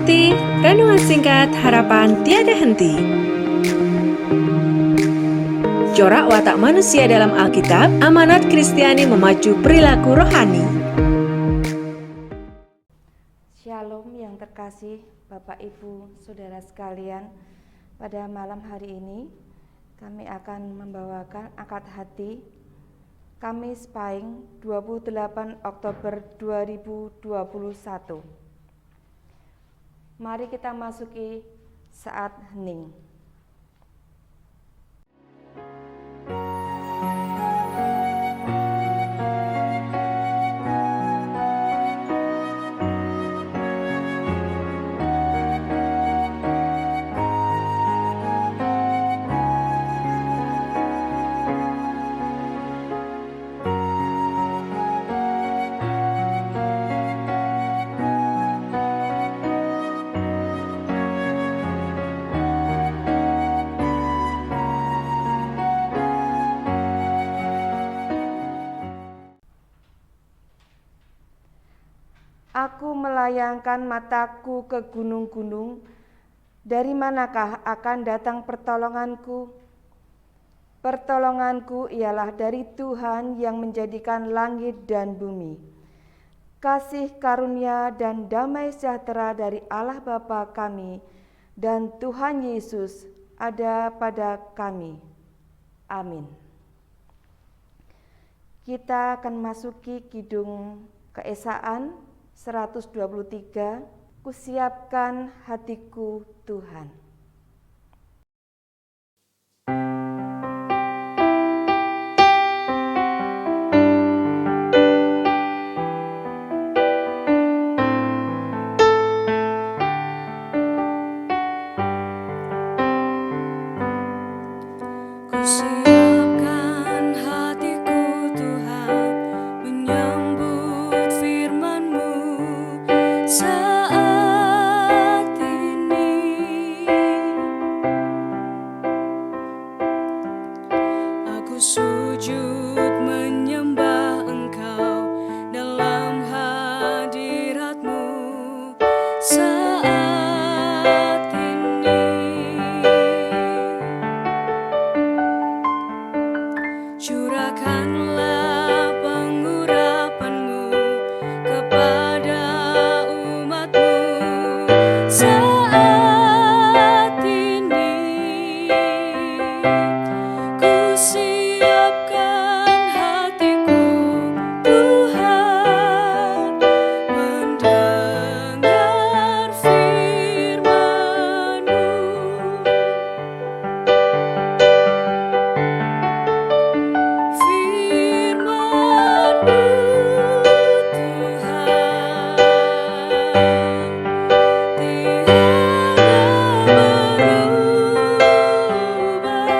ikuti renungan singkat harapan tiada henti. Corak watak manusia dalam Alkitab, amanat Kristiani memacu perilaku rohani. Shalom yang terkasih Bapak Ibu Saudara sekalian. Pada malam hari ini kami akan membawakan akad hati Kamis Pahing 28 Oktober 2021. Mari kita masuki saat hening. Aku melayangkan mataku ke gunung-gunung, dari manakah akan datang pertolonganku? Pertolonganku ialah dari Tuhan yang menjadikan langit dan bumi. Kasih karunia dan damai sejahtera dari Allah Bapa kami dan Tuhan Yesus ada pada kami. Amin. Kita akan masuki kidung keesaan 123, Kusiapkan hatiku Tuhan. Kusiapkan hatiku Tuhan, menyambut firman-Mu saat ini. Aku sujud menyembah Engkau dalam hadirat-Mu saat ini. Curahkanlah pengurapan-Mu kepada umat-Mu saat ini. Kusiapkan hatiku Tuhan, mendengar firman-Mu. Firman-Mu Tuhan, tiada berubah.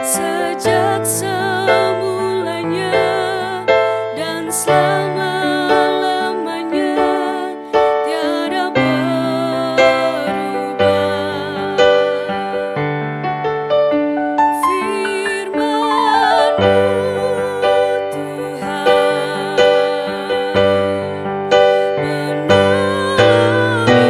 Sejak semulanya dan selama-lamanya tiada berubah. Firman-Mu Tuhan,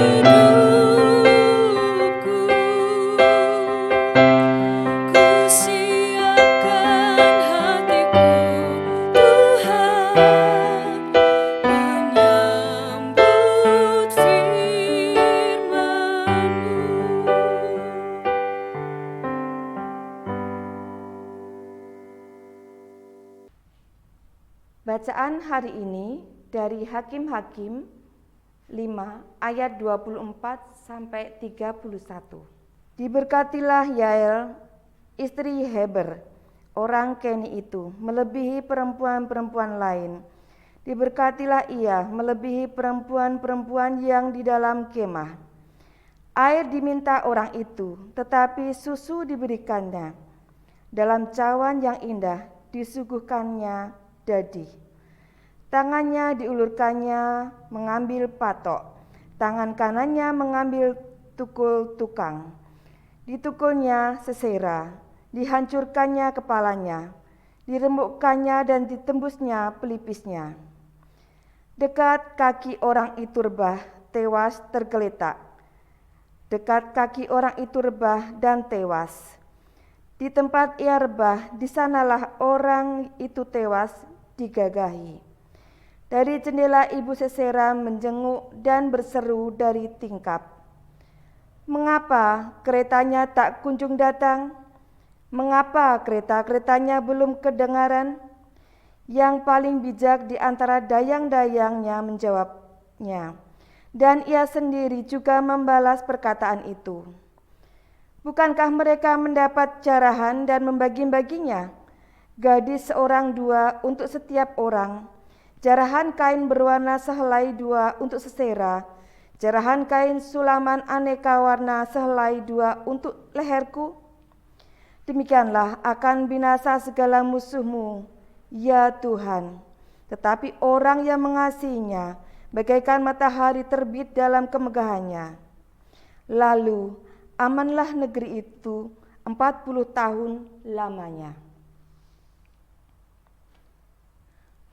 menolong hidupku. Kusiapkan hatiku Tuhan, menyambut firman-Mu. Bacaan hari ini dari Hakim-Hakim 5 ayat 24 sampai 31. Diberkatilah Yael, istri Heber, orang Keni itu, melebihi perempuan-perempuan lain. Diberkatilah ia melebihi perempuan-perempuan yang di dalam kemah. Air diminta orang itu, tetapi susu diberikannya. Dalam cawan yang indah disuguhkannya dadi. Tangannya diulurkannya mengambil patok, tangan kanannya mengambil tukul tukang. Ditukulnya sesera, dihancurkannya kepalanya, dirembukkannya dan ditembusnya pelipisnya. Dekat kaki orang itu rebah, tewas tergeletak. Dekat kaki orang itu rebah dan tewas. Di tempat ia rebah, di sanalah orang itu tewas digagahi. Dari jendela ibu Sisera menjenguk dan berseru dari tingkap, "Mengapa keretanya tak kunjung datang? Mengapa kereta-keretanya belum kedengaran?" Yang paling bijak di antara dayang-dayangnya menjawabnya, dan ia sendiri juga membalas perkataan itu. "Bukankah mereka mendapat jarahan dan membagi-baginya? Gadis seorang dua untuk setiap orang, jarahan kain berwarna sehelai dua untuk Sisera, jarahan kain sulaman aneka warna sehelai dua untuk leherku? Demikianlah akan binasa segala musuhmu, ya Tuhan. Tetapi orang yang mengasihinya bagaikan matahari terbit dalam kemegahannya. Lalu amanlah negeri itu 40 tahun lamanya."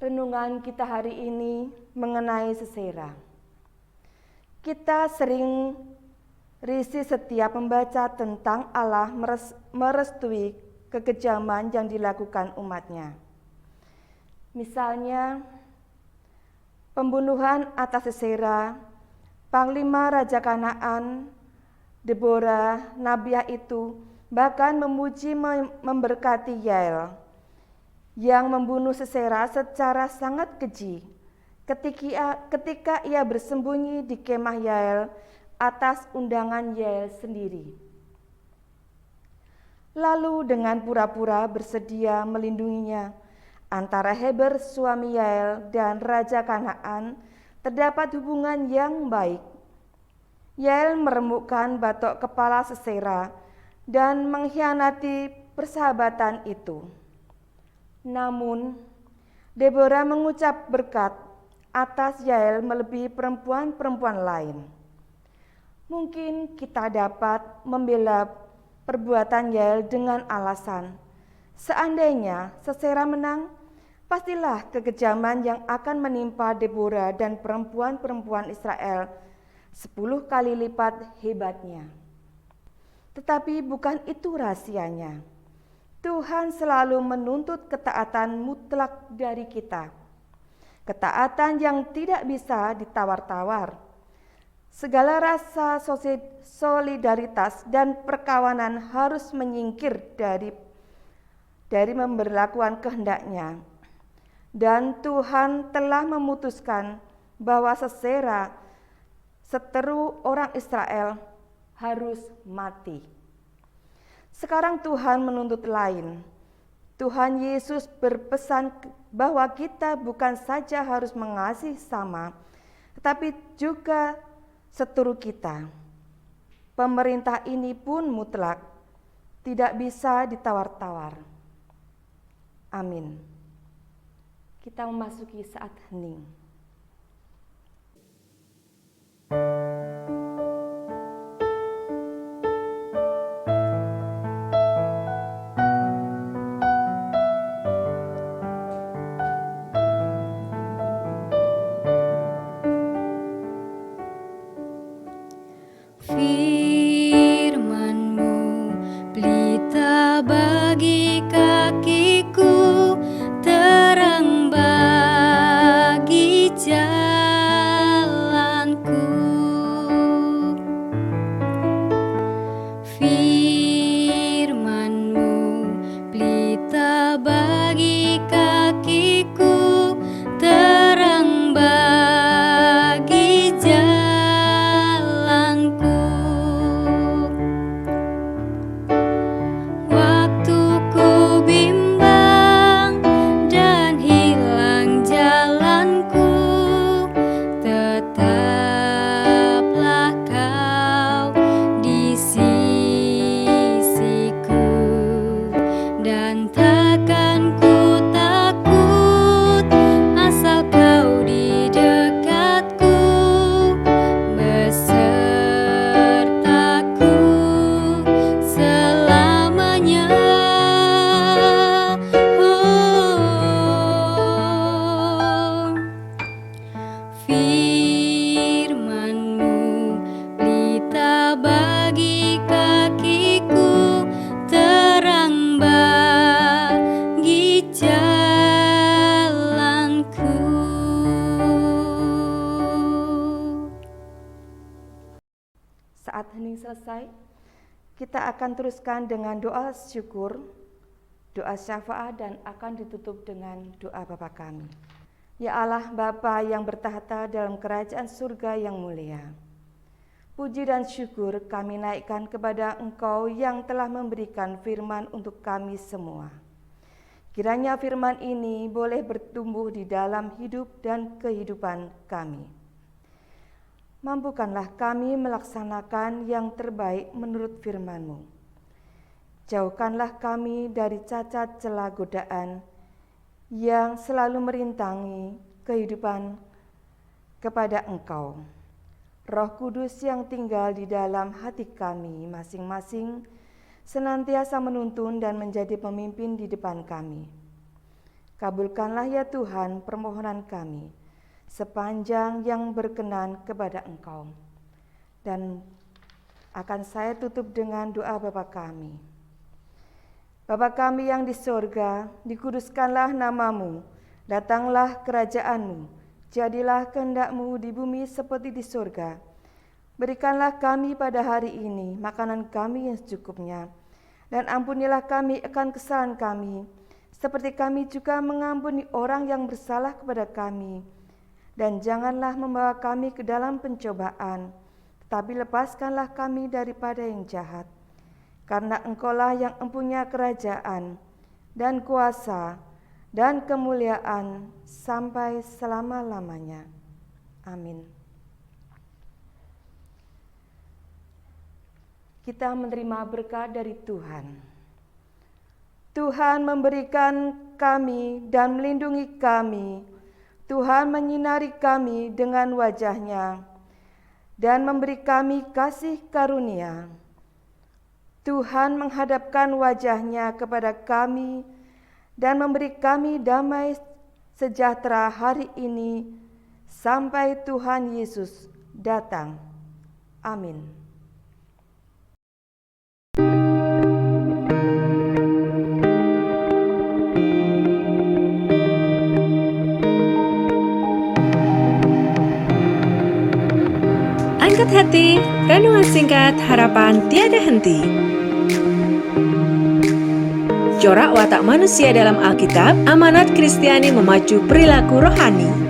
Renungan kita hari ini mengenai Sisera. Kita sering risih setiap membaca tentang Allah merestui kekejaman yang dilakukan umatnya. Misalnya, pembunuhan atas Sisera, Panglima Raja Kanaan, Deborah, Nabiah itu bahkan memuji memberkati Yael yang membunuh Sisera secara sangat keji ketika ia bersembunyi di kemah Yael atas undangan Yael sendiri. Lalu dengan pura-pura bersedia melindunginya, antara Heber suami Yael dan Raja Kanaan terdapat hubungan yang baik. Yael meremukkan batok kepala Sisera dan mengkhianati persahabatan itu. Namun, Deborah mengucap berkat atas Yael melebihi perempuan-perempuan lain. Mungkin kita dapat membela perbuatan Yael dengan alasan, seandainya Sisera menang, pastilah kekejaman yang akan menimpa Deborah dan perempuan-perempuan Israel 10 kali lipat hebatnya. Tetapi bukan itu rahasianya. Tuhan selalu menuntut ketaatan mutlak dari kita. Ketaatan yang tidak bisa ditawar-tawar. Segala rasa solidaritas dan perkawanan harus menyingkir dari pemberlakuan kehendaknya. Dan Tuhan telah memutuskan bahwa Sisera, seteru orang Israel, harus mati. Sekarang Tuhan menuntut lain. Tuhan Yesus berpesan bahwa kita bukan saja harus mengasihi sama, tetapi juga seteru kita. Pemerintah ini pun mutlak, tidak bisa ditawar-tawar. Amin. Kita memasuki saat hening. Firman-Mu pelita bagi kakiku, terang bagi jalanku. Firman-Mu pelita bagi kakiku, terang bagi jalanku. saat hening selesai, kita akan teruskan dengan doa syukur, doa syafaat, dan akan ditutup dengan doa Bapa kami. Ya Allah Bapa yang bertahta dalam kerajaan surga yang mulia, puji dan syukur kami naikkan kepada Engkau yang telah memberikan firman untuk kami semua. Kiranya firman ini boleh bertumbuh di dalam hidup dan kehidupan kami. Mampukanlah kami melaksanakan yang terbaik menurut firman-Mu. Jauhkanlah kami dari cacat celah godaan yang selalu merintangi kehidupan kepada Engkau. Roh Kudus yang tinggal di dalam hati kami masing-masing senantiasa menuntun dan menjadi pemimpin di depan kami. Kabulkanlah ya Tuhan permohonan kami sepanjang yang berkenan kepada Engkau. Dan akan saya tutup dengan doa Bapa kami. Bapa kami yang di sorga, dikuduskanlah nama-Mu, datanglah kerajaan-Mu, jadilah kehendak-Mu di bumi seperti di sorga. Berikanlah kami pada hari ini makanan kami yang secukupnya, dan ampunilah kami akan kesalahan kami, seperti kami juga mengampuni orang yang bersalah kepada kami. Dan janganlah membawa kami ke dalam pencobaan, tetapi lepaskanlah kami daripada yang jahat. Karena Engkaulah yang mempunyai kerajaan dan kuasa dan kemuliaan sampai selama-lamanya. Amin. Kita menerima berkat dari Tuhan. Tuhan memberikan kami dan melindungi kami. Tuhan menyinari kami dengan wajah-Nya dan memberi kami kasih karunia. Tuhan menghadapkan wajah-Nya kepada kami dan memberi kami damai sejahtera hari ini sampai Tuhan Yesus datang. Amin. Angkat hati, renungan singkat harapan tiada henti. Corak watak manusia dalam Alkitab, amanat Kristiani memacu perilaku rohani.